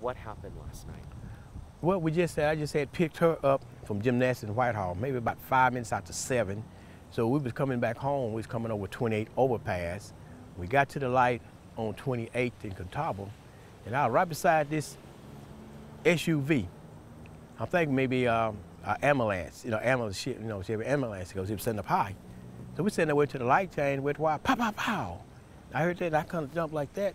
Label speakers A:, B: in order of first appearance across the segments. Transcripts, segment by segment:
A: what happened last night?
B: Well, I just had picked her up from gymnastics in Whitehall, maybe about 5 minutes after 7. So we was coming back home. We was coming over 28 overpass. We got to the light on 28th in Catawba, and I was right beside this SUV. I'm thinking maybe an ambulance, ambulance shit, she have an ambulance because it was sitting up high. So we sitting there went to the light change, went wild, pow, pow, pow. I heard that, and I kind of jumped like that,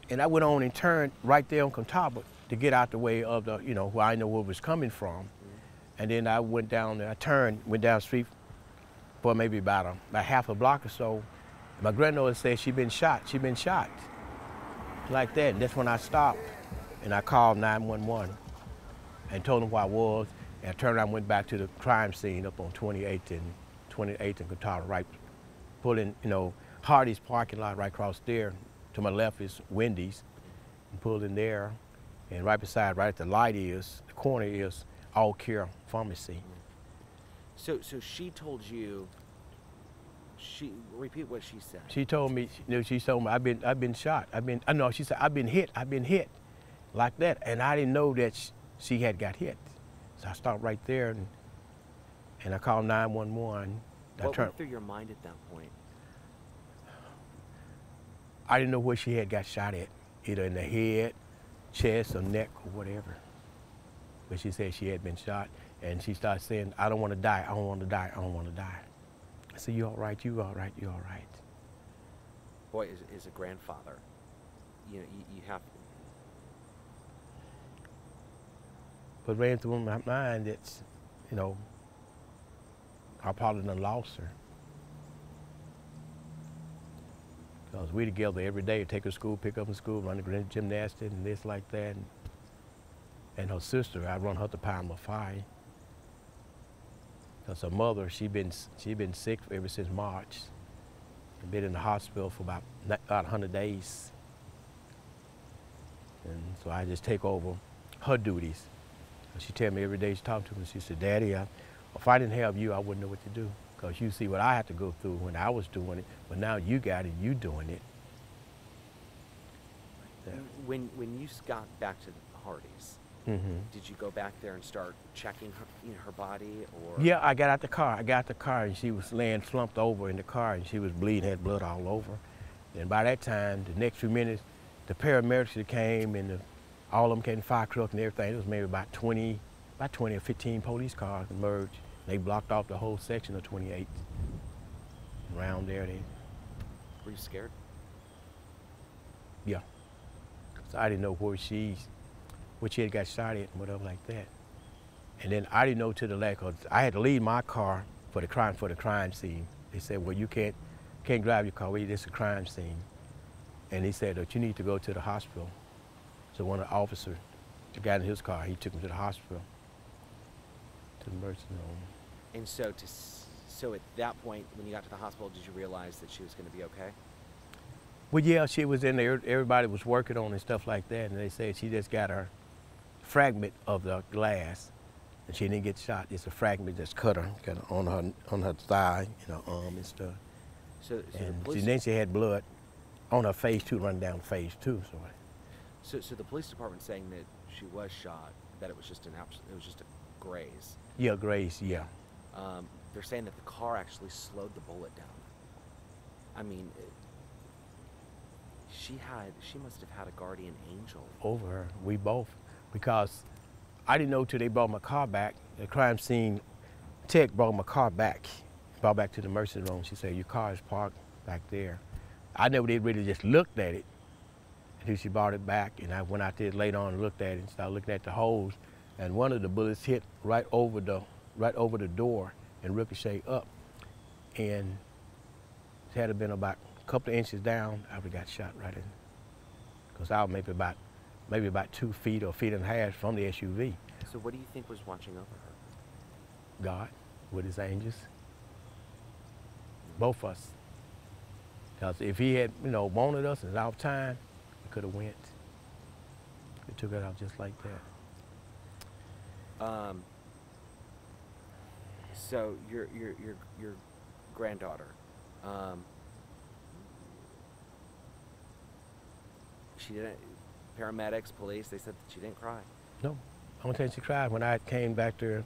B: and I went on and turned right there on Catawba to get out the way of the, where I know where it was coming from. And then I went down there, went down the street for maybe about half a block or so. My granddaughter said she'd been shot, like that. And that's when I stopped and I called 911 and told them where I was. And I turned around and went back to the crime scene up on 28th and Catawba, right, pulling, Hardy's parking lot right across there. To my left is Wendy's, and pulled in there. And right beside, right at the light the corner is All Care Pharmacy.
A: So she told you, repeat what she said.
B: She told me, I've been shot. She said, I've been hit, like that. And I didn't know that she had got hit. So I stopped right there and I called 911.
A: What went through your mind at that point?
B: I didn't know where she had got shot at, either in the head, chest, or neck, or whatever. But she said she had been shot, and she started saying, I don't want to die, I don't want to die, I don't want to die. I said, you all right, you all right, you all right.
A: Boy, as a grandfather, you have...
B: But ran through my mind that, I probably done lost her. Because we together every day, take her to school, pick up from school, run the gymnastics and this like that. And her sister, I run her to Palmer Fire. Because her mother, she been sick ever since March. Been in the hospital for about 100 days. And so I just take over her duties. She tell me every day she talked to me, she said, Daddy, if I didn't have you, I wouldn't know what to do. Because you see what I had to go through when I was doing it, but now you got it, you doing it. Like that.
A: When you got back to the Hardys, did you go back there and start checking her body, or?
B: Yeah, I got out the car, and she was laying slumped over in the car, and she was bleeding, had blood all over. And by that time, the next few minutes, the paramedics that came, and all of them came, fire truck and everything. It was maybe about 20 or 15 police cars emerged. They blocked off the whole section of 28th. Around there,
A: Were you scared?
B: Yeah. So I didn't know where she had got shot at and whatever like that. And then I didn't know to the left, because I had to leave my car for the crime scene. They said, well, you can't drive your car, this is a crime scene. And he said that you need to go to the hospital. So one of the officers, the guy in his car, he took him to the hospital, to the emergency room.
A: And so at that point, when you got to the hospital, did you realize that she was going to be okay?
B: Well, yeah, she was in there. Everybody was working on and stuff like that, and they said she just got her fragment of the glass, and she didn't get shot. It's a fragment that's cut her kind of on her thigh, arm and stuff. Then she had blood on her face too, running down the face too.
A: So the police department saying that she was shot, that it was just a graze.
B: Yeah, graze. Yeah.
A: They're saying that the car actually slowed the bullet down. I mean, she must have had a guardian angel
B: over her. We both, because I didn't know till they brought my car back. The crime scene tech brought my car back to the emergency room. She said, your car is parked back there. I never did really just looked at it until she brought it back, and I went out there later on and looked at it and started looking at the holes, and one of the bullets hit right over the door and ricocheted up, and it had been about a couple of inches down, I would have got shot right in, because I was maybe about 2 feet or a feet and a half from the SUV.
A: So what do you think was watching over her?
B: God, with his angels, both of us. Because if he had, wanted us and our time, we could have went. It took it out just like that.
A: So your granddaughter, she didn't. paramedics, police, they said that she didn't cry.
B: No, only time she cried when I came back there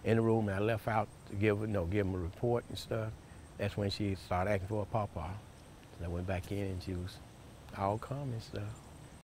B: in the room and I left out to give her, give them a report and stuff. That's when she started asking for a pawpaw. And I went back in and she was all calm and stuff.